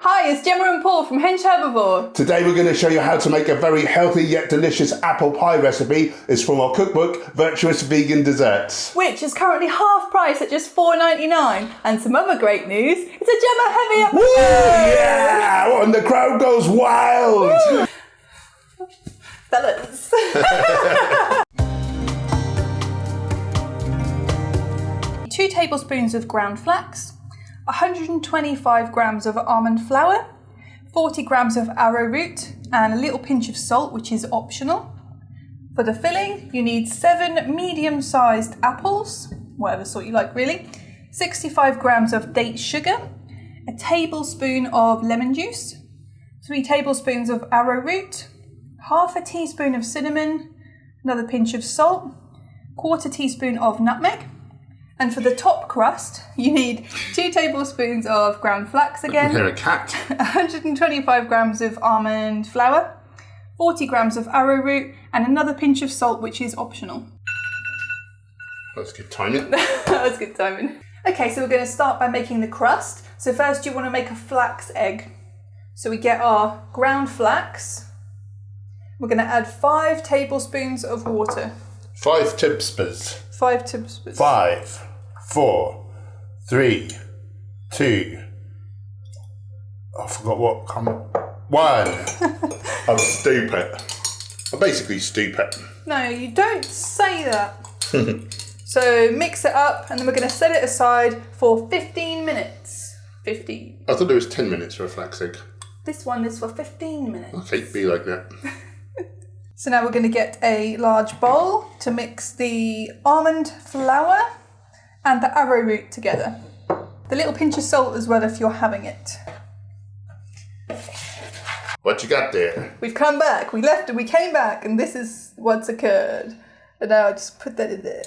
Hi, it's Gemma and Paul from Hench Herbivore. Today we're going to show you how to make a very healthy yet delicious apple pie recipe. It's from our cookbook, Virtuous Vegan Desserts. Which is currently half price at just $4.99. And some other great news, it's a Gemma Heavy episode! Woo! Yeah! And the crowd goes wild! Woo! Fellas. 2 tablespoons of ground flax, 125 grams of almond flour, 40 grams of arrowroot, and a little pinch of salt, which is optional. For the filling, you need 7 medium-sized apples, whatever sort you like really, 65 grams of date sugar, a tablespoon of lemon juice, 3 tablespoons of arrowroot, half a teaspoon of cinnamon, another pinch of salt, 1/4 teaspoon of nutmeg. And for the top crust, you need 2 tablespoons of ground flax again. I can hear a cat. 125 grams of almond flour, 40 grams of arrowroot, and another pinch of salt, which is optional. That's good timing. That was good timing. Okay, so we're going to start by making the crust. So first you want to make a flax egg. So we get our ground flax. We're going to add 5 tablespoons of water. 5 tablespoons. 5 tablespoons. 5, 4, 3, 2. I forgot what. 1. I'm stupid. I'm basically stupid. No, you don't say that. So mix it up and then we're going to set it aside for 15 minutes. 15. I thought it was 10 minutes for a flax egg. This one is for 15 minutes. Okay, be like that. So now we're going to get a large bowl to mix the almond flour and the arrowroot together. The little pinch of salt as well if you're having it. What you got there? We've come back. We left and we came back and this is what's occurred. And now I'll just put that in there.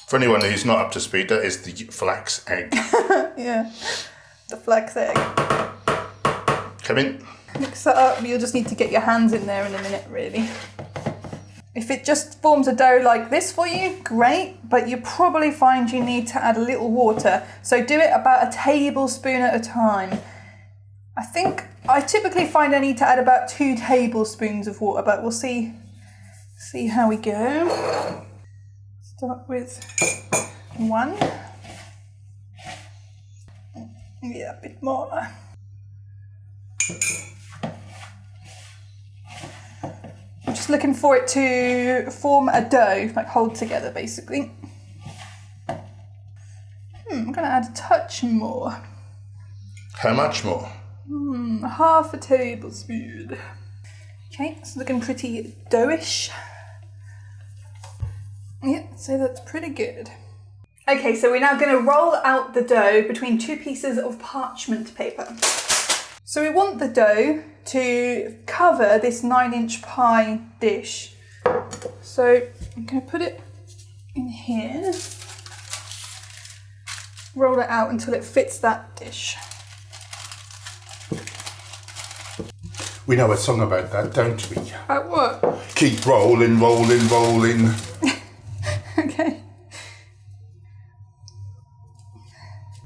For anyone who's not up to speed, that is the flax egg. Yeah, the flax egg. Come in. Mix that up. You'll just need to get your hands in there in a minute, really. If it just forms a dough like this for you, great, but you probably find you need to add a little water. So do it about a tablespoon at a time. I typically find I need to add about 2 tablespoons of water, but we'll see how we go. Start with 1. Yeah, a bit more. I'm just looking for it to form a dough, like hold together basically. I'm going to add a touch more. How much more? Half a tablespoon. Okay, it's looking pretty doughish. Yeah, so that's pretty good. Okay, so we're now going to roll out the dough between 2 pieces of parchment paper. So we want the dough to cover this 9-inch pie dish. So I'm going to put it in here, roll it out until it fits that dish. We know a song about that, don't we? About what? Keep rolling, rolling, rolling. Okay.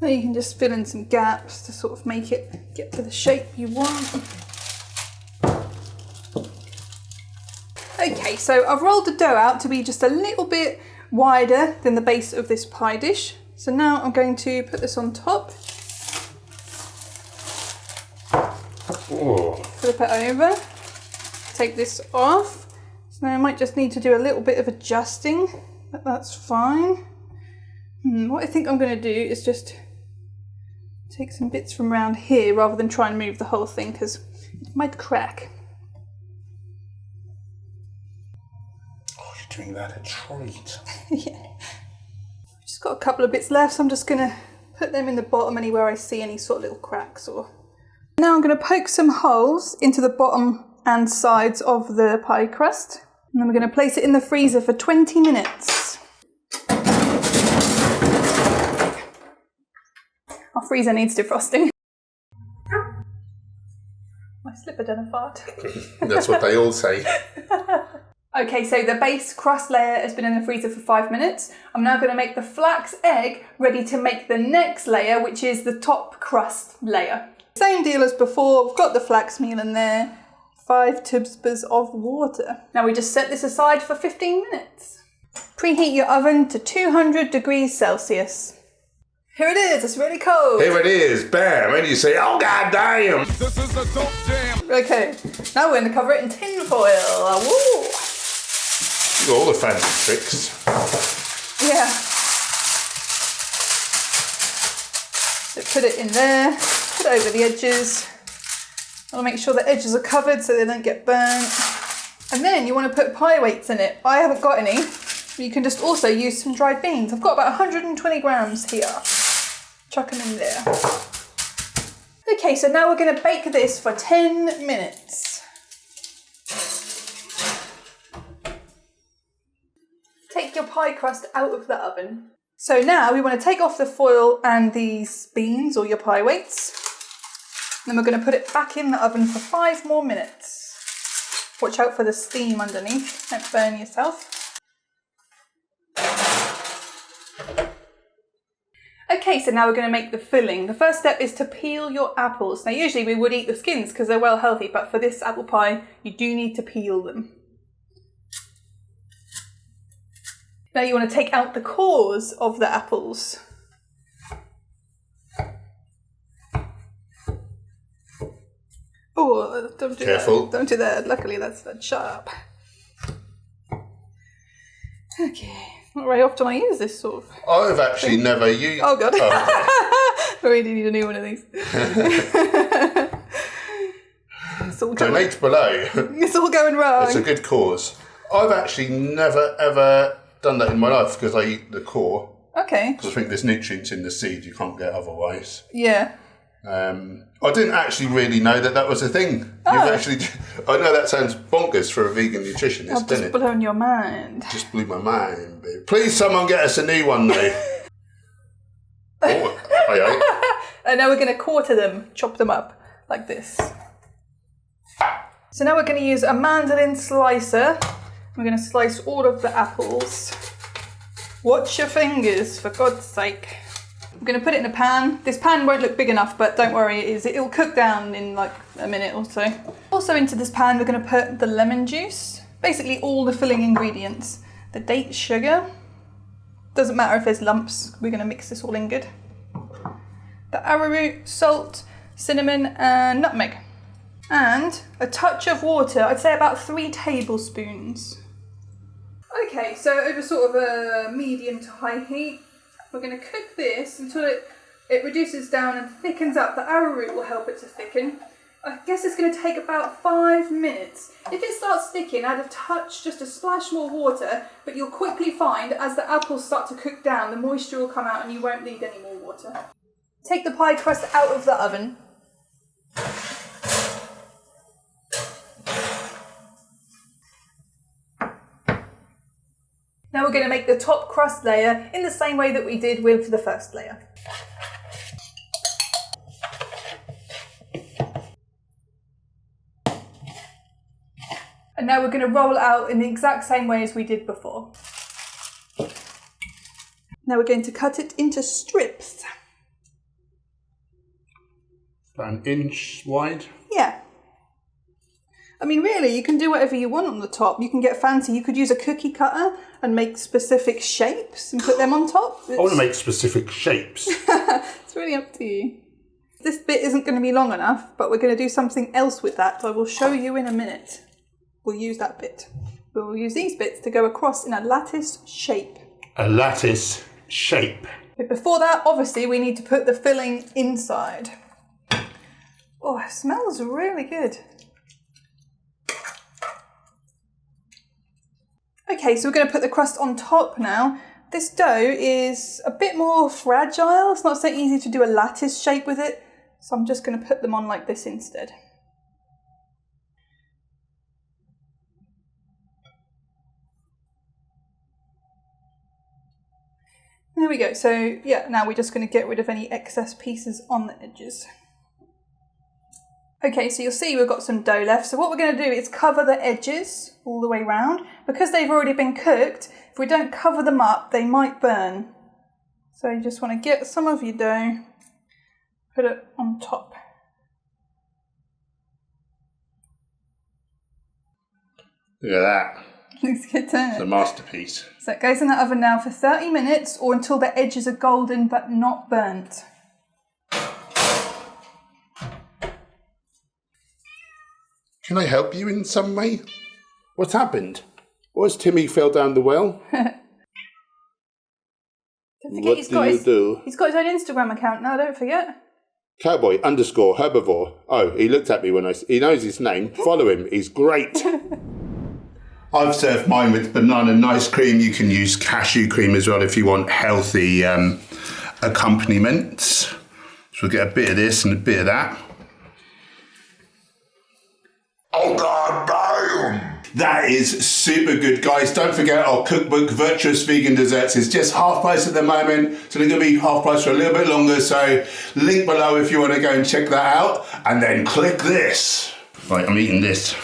Now you can just fill in some gaps to sort of make it get to the shape you want. Okay, so I've rolled the dough out to be just a little bit wider than the base of this pie dish. So now I'm going to put this on top. Oh. Flip it over. Take this off. So now I might just need to do a little bit of adjusting, but that's fine. What I think I'm going to do is just take some bits from around here rather than try and move the whole thing because it might crack. Oh, you're doing that a treat. Yeah. I've just got a couple of bits left, so I'm just going to put them in the bottom anywhere I see any sort of little cracks or... Now I'm going to poke some holes into the bottom and sides of the pie crust. And then we're going to place it in the freezer for 20 minutes. Our freezer needs defrosting. My slipper done a fart. That's what they all say. Okay, so the base crust layer has been in the freezer for 5 minutes. I'm now going to make the flax egg ready to make the next layer, which is the top crust layer. Same deal as before, we've got the flax meal in there, 5 tablespoons of water. Now we just set this aside for 15 minutes. Preheat your oven to 200 degrees Celsius. Here it is, it's really cold. Here it is, bam, and you say, oh god damn. This is the dope jam. Okay, now we're going to cover it in tin foil. Woo! Got all the fancy tricks. Yeah. So put it in there, put it over the edges. I'll make sure the edges are covered so they don't get burnt. And then you want to put pie weights in it. I haven't got any. You can just also use some dried beans. I've got about 120 grams here. Chuck them in there. Okay, so now we're going to bake this for 10 minutes. Take your pie crust out of the oven. So now we want to take off the foil and these beans or your pie weights. Then we're going to put it back in the oven for 5 more minutes. Watch out for the steam underneath, don't burn yourself. Okay, so now we're going to make the filling. The first step is to peel your apples. Now usually we would eat the skins because they're well healthy, but for this apple pie you do need to peel them. Now you want to take out the cores of the apples. Oh, don't do Careful. that. Don't do that. Luckily that's sharp. Okay. Not very often I use this sort of. I've actually never used. Oh god. Oh. I really need a new one of these. It's all going, Donate below. it's all going wrong. It's a good cause. I've actually never ever done that in my life because I eat the core. Okay. Because I think there's nutrients in the seed you can't get otherwise. Yeah. I didn't actually really know that was a thing. Oh. You've actually. I know that sounds bonkers for a vegan nutritionist, I've doesn't just it? blown your mind. Just blew my mind, babe. Please, someone get us a new one, though. Oh, aye. And now we're going to quarter them, chop them up like this. So now we're going to use a mandolin slicer. We're going to slice all of the apples. Watch your fingers, for God's sake. I'm going to put it in a pan. This pan won't look big enough, but don't worry, it'll cook down in like a minute or so. Also into this pan, we're going to put the lemon juice, basically all the filling ingredients. The date sugar, doesn't matter if there's lumps, we're going to mix this all in good. The arrowroot, salt, cinnamon and nutmeg. And a touch of water, I'd say about 3 tablespoons. Okay, so over sort of a medium to high heat, we're going to cook this until it reduces down and thickens up. The arrowroot will help it to thicken. I guess it's going to take about 5 minutes. If it starts sticking, add a touch, just a splash more water, but you'll quickly find as the apples start to cook down, the moisture will come out and you won't need any more water. Take the pie crust out of the oven. Now we're going to make the top crust layer in the same way that we did with the first layer. And now we're going to roll it out in the exact same way as we did before. Now we're going to cut it into strips. About an inch wide. Yeah. I mean, really, you can do whatever you want on the top. You can get fancy. You could use a cookie cutter and make specific shapes and put them on top. I want to make specific shapes. It's really up to you. This bit isn't going to be long enough, but we're going to do something else with that. I will show you in a minute. We'll use that bit. We'll use these bits to go across in a lattice shape. A lattice shape. But before that, obviously, we need to put the filling inside. Oh, it smells really good. Okay, so we're going to put the crust on top now. This dough is a bit more fragile. It's not so easy to do a lattice shape with it. So I'm just going to put them on like this instead. There we go. So yeah, now we're just going to get rid of any excess pieces on the edges. Okay, so you'll see we've got some dough left. So what we're going to do is cover the edges all the way around. Because they've already been cooked, if we don't cover them up, they might burn. So you just want to get some of your dough, put it on top. Look at that. Looks good, doesn't It's a it? masterpiece. So it goes in the oven now for 30 minutes or until the edges are golden but not burnt. Can I help you in some way? What's happened? What's Timmy fell down the well? Don't forget What he's do? got his own Instagram account now, don't forget. Cowboy_herbivore. Oh, he looked at me when he knows his name. Follow him. He's great. I've served mine with banana nice cream. You can use cashew cream as well if you want healthy accompaniments. So we'll get a bit of this and a bit of that. Oh God, boom! That is super good, guys. Don't forget our cookbook, Virtuous Vegan Desserts, is just half price at the moment. So they're going to be half price for a little bit longer. So link below if you want to go and check that out. And then click this. Right, I'm eating this.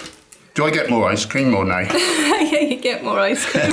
Do I get more ice cream or no? Yeah, you get more ice cream.